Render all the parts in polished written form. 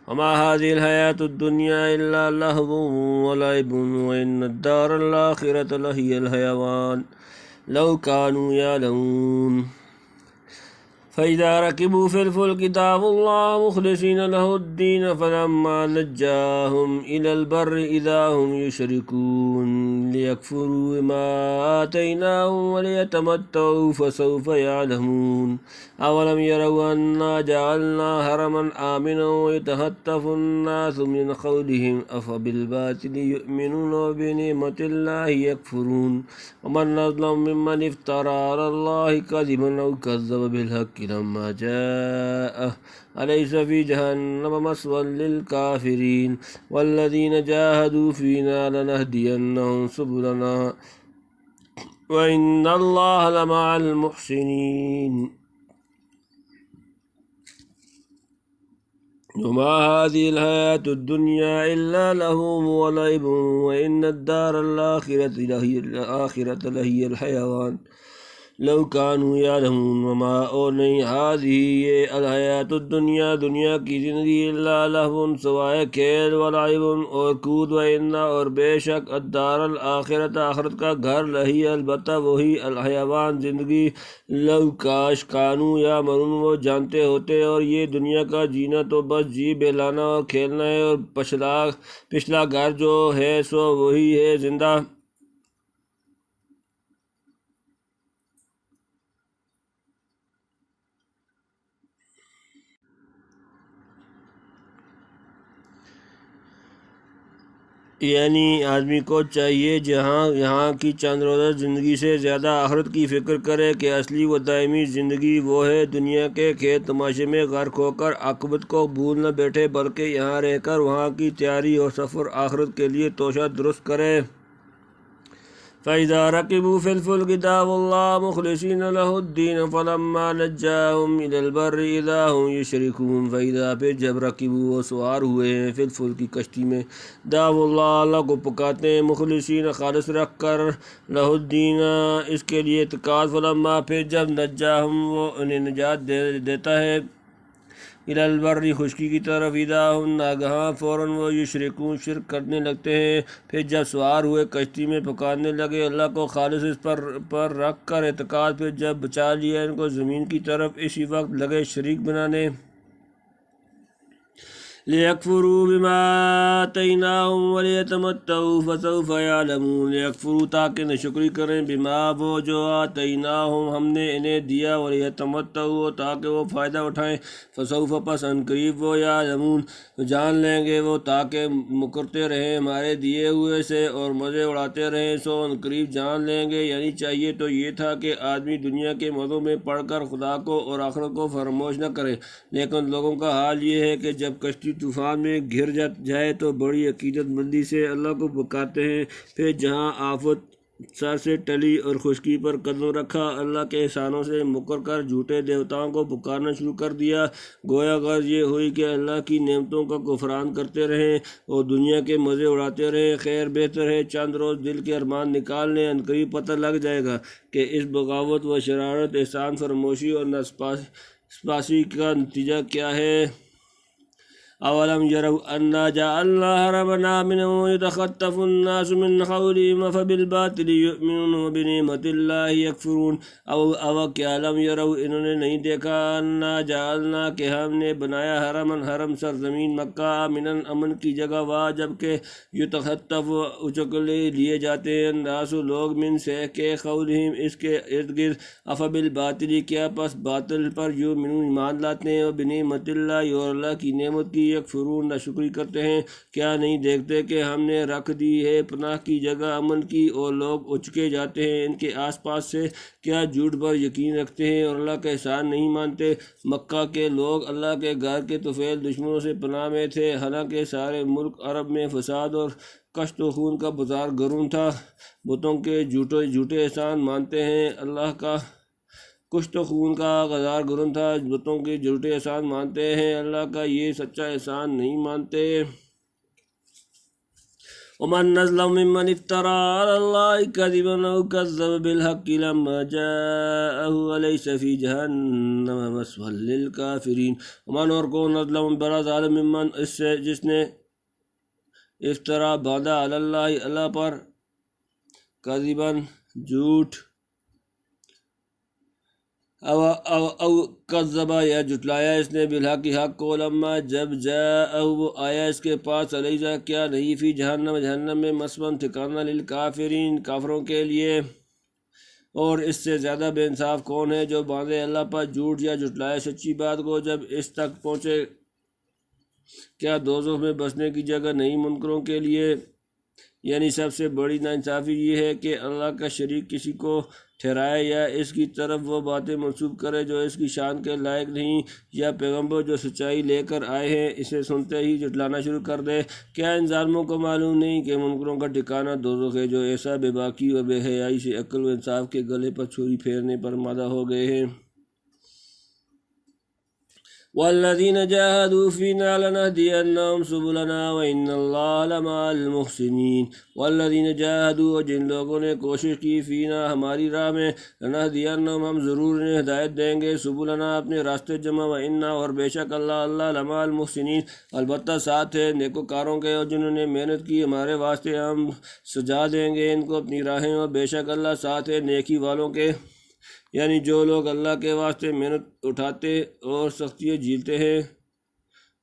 وما هذه الحياة الدنيا إلا لهو ولعب وإن الدار الآخرة لهي الحيوان لو كانوا يعلمون فإذا ركبوا في الفلك دعوا الله مخلصين له الدين فلما نجاهم إلى البر إذا هم يشركون ليكفروا بما آتيناهم وليتمتعوا فسوف يعلمون أولم يروا أنا جعلنا حرما آمنا ويتخطف الناس من حولهم أفبالباطل يؤمنون وبنعمة الله يكفرون ومن أظلم ممن افترى على الله كذبا أو كذب بالحق لما جاءه أليس في جهنم مثوى للكافرين والذين جاهدوا فينا لنهدينهم سبلنا وإن الله لمع المحسنين وما هذه الحياة الدنيا إلا لهو ولعب وإن الدار الآخرة لهي الحيوان لو کانوا یعلمون وما اور نہیں هذه یہ الحیات الدنیا دنیا کی زندگی الا لہو سوائے کھیل ولعب اور کود وإنا اور بے شک الدار الآخرت آخرت کا گھر لہی البتہ وہی الحیوان زندگی لو کاش کانوا یعلمون وہ جانتے ہوتے اور یہ دنیا کا جینا تو بس جی بہلانا اور کھیلنا ہے اور پچھلا گھر جو ہے سو وہی ہے زندہ یعنی آدمی کو چاہیے یہاں کی چند روزہ زندگی سے زیادہ آخرت کی فکر کرے کہ اصلی و دائمی زندگی وہ ہے دنیا کے کھیل تماشے میں غرق ہو کر عاقبت کو بھول نہ بیٹھے بلکہ یہاں رہ کر وہاں کی تیاری اور سفر آخرت کے لیے توشہ درست کرے فَإِذَا رَكِبُوا فِي الْفُلْكِ دَعَوُا اللَّهَ مُخْلِصِينَ لَهُ الدِّينَ فَلَمَّا نَجَّاهُمْ إِلَى الْبَرِّ إِذَا هُمْ يُشْرِكُونَ فَإِذَا پھر جب رکبوا وہ سوار ہوئے ہیں فی الفلک کی کشتی میں دعوا اللہ اللہ کو پکارتے ہیں مخلصین خالص رکھ کر لہ الدین اس کے لیے اعتقاد فلما پھر جب نجاہم وہ انہیں نجات دیتا ہے الی البر خشکی کی طرف اذا ہم ناگہاں فوراً وہ یشرکون شرک کرنے لگتے ہیں پھر جب سوار ہوئے کشتی میں پکارنے لگے اللہ کو خالص اس پر رکھ کر اعتقاد پھر جب بچا لیا ان کو زمین کی طرف اسی وقت لگے شریک بنانے لِيَكْفُرُوا بِمَا آتَيْنَاهُمْ وَلِيَتَمَتَّعُوا فَسَوْفَ يَعْلَمُونَ لِيَكْفُرُوا تاکہ نشکری کریں بما وہ جو آتَيْنَاهُمْ ہم نے انہیں دیا وَلِيَتَمَتَّعُوا تاکہ وہ فائدہ اٹھائیں فَسَوْفَ پس عنقریب وہ يَعْلَمُونَ جان لیں گے وہ تاکہ مکرتے رہیں ہمارے دیے ہوئے سے اور مزے اڑاتے رہیں سو عنقریب جان لیں گے یعنی چاہیے تو یہ تھا کہ آدمی دنیا کے مزوں میں پڑھ کر خدا کو اور آخرت کو فراموش نہ کرے لیکن لوگوں کا حال یہ ہے کہ جب کشتی طوفان میں گھر جائے تو بڑی عقیدت مندی سے اللہ کو پکارتے ہیں پھر جہاں آفت سر سے ٹلی اور خشکی پر قدم رکھا اللہ کے احسانوں سے مکر کر جھوٹے دیوتاؤں کو پکارنا شروع کر دیا گویا غرض یہ ہوئی کہ اللہ کی نعمتوں کا کفران کرتے رہیں اور دنیا کے مزے اڑاتے رہیں خیر بہتر ہے چند روز دل کے ارمان نکال لیں عنقریب پتہ لگ جائے گا کہ اس بغاوت و شرارت احسان فراموشی اور نسپاسی کا نتیجہ کیا ہے اولم يروا انا جعلنا حرما آمنا ويتخطف الناس من حولهم فبالباطل يؤمنون وبنعمة الله يكفرون او کیا لم يروا انہوں نے نہیں دیکھا انا جعلنا کہ ہم نے بنایا حرم سرزمین مکہ آمنا امن کی جگہ وہاں جبکہ یتخطف اچکلے لیے جاتے ہیں الناس لوگ من سے کے حولهم اس کے ارد گرد افبالباطل کیا پس باطل پر یؤمنون ایمان لاتے ہیں وبنعمة اللہ اور اللہ کی نعمت کی یکفرون ناشکری کرتے ہیں کیا نہیں دیکھتے کہ ہم نے رکھ دی ہے پناہ کی جگہ امن کی اور لوگ اچکے جاتے ہیں ان کے آس پاس سے کیا جھوٹ پر یقین رکھتے ہیں اور اللہ کا احسان نہیں مانتے مکہ کے لوگ اللہ کے گھر کے طفیل دشمنوں سے پناہ میں تھے حالانکہ سارے ملک عرب میں فساد اور کشت و خون کا بازار گرم تھا بتوں کے جھوٹے احسان مانتے ہیں اللہ کا کشت و خون کا غزار گرم تھا بتوں کے جھوٹے احسان مانتے ہیں اللہ کا یہ سچا احسان نہیں مانتے ومن أظلم ممن افترى على الله كذبا أو كذب بالحق لما جاءه أليس في جہنم مثوى للكافرین۔ ومن اور کون اظلم بڑا ظالم ممن اس سے جس نے افترا باندھا علی اللہ اللہ پر کذبا جھوٹ او کذبا یا جھٹلایا اس نے بالحق حق کو لما جب جاء وہ آیا اس کے پاس علیہ کیا نہیں فی جہنم جہنم میں مثوى ٹھکانہ للکافرین کافروں کے لیے۔ اور اس سے زیادہ بے انصاف کون ہے جو باندھے اللہ پر جھوٹ یا جھٹلائے سچی بات کو جب اس تک پہنچے، کیا دوزخ میں بسنے کی جگہ نہیں منکروں کے لیے؟ یعنی سب سے بڑی ناانصافی یہ ہے کہ اللہ کا شریک کسی کو ٹھہرائے یا اس کی طرف وہ باتیں منسوب کرے جو اس کی شان کے لائق نہیں، یا پیغمبر جو سچائی لے کر آئے ہیں اسے سنتے ہی جھٹلانا شروع کر دے۔ کیا ان ظالموں کو معلوم نہیں کہ منکروں کا ٹھکانہ دوزخ ہے جو ایسا بے باکی اور بے حیائی سے عقل و انصاف کے گلے پر چھری پھیرنے پر آمادہ ہو گئے ہیں۔ والذین جاہدوا فینا لنہدینہم سبلنا وان اللہ لمع المحسنین۔ والذین جاہدوا جن لوگوں نے کوشش کی فینا ہماری راہ میں، لنہدینہم ہم ضرور انہیں ہدایت دیں گے، سبلنا اپنے راستے جمع، وانا اور بے شک اللہ لمع المحسنین البتہ ساتھ ہے نیکوکاروں کے، اور جنہوں نے محنت کی ہمارے واسطے ہم سجا دیں گے ان کو اپنی راہیں، اور بے شک اللہ ساتھ ہے نیکی والوں کے۔ یعنی جو لوگ اللہ کے واسطے محنت اٹھاتے اور سختیاں جھیلتے ہیں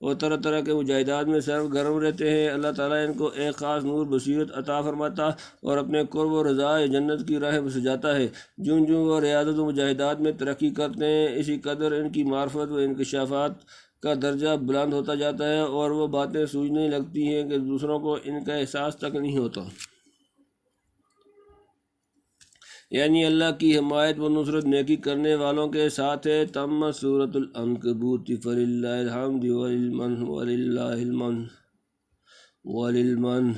اور طرح طرح کے مجاہدات میں سرگرم رہتے ہیں، اللہ تعالیٰ ان کو ایک خاص نور بصیرت عطا فرماتا اور اپنے قرب و رضا جنت کی راہ سجاتا ہے۔ جوں جوں وہ ریاضت و مجاہدات میں ترقی کرتے ہیں اسی قدر ان کی معرفت و انکشافات کا درجہ بلند ہوتا جاتا ہے اور وہ باتیں سوچنے لگتی ہیں کہ دوسروں کو ان کا احساس تک نہیں ہوتا۔ یعنی اللہ کی حمایت و نصرت نیکی کرنے والوں کے ساتھ ہے۔ تم سورۃ العنکبوت فللہ الحمد وللمن وللہ المن وللمن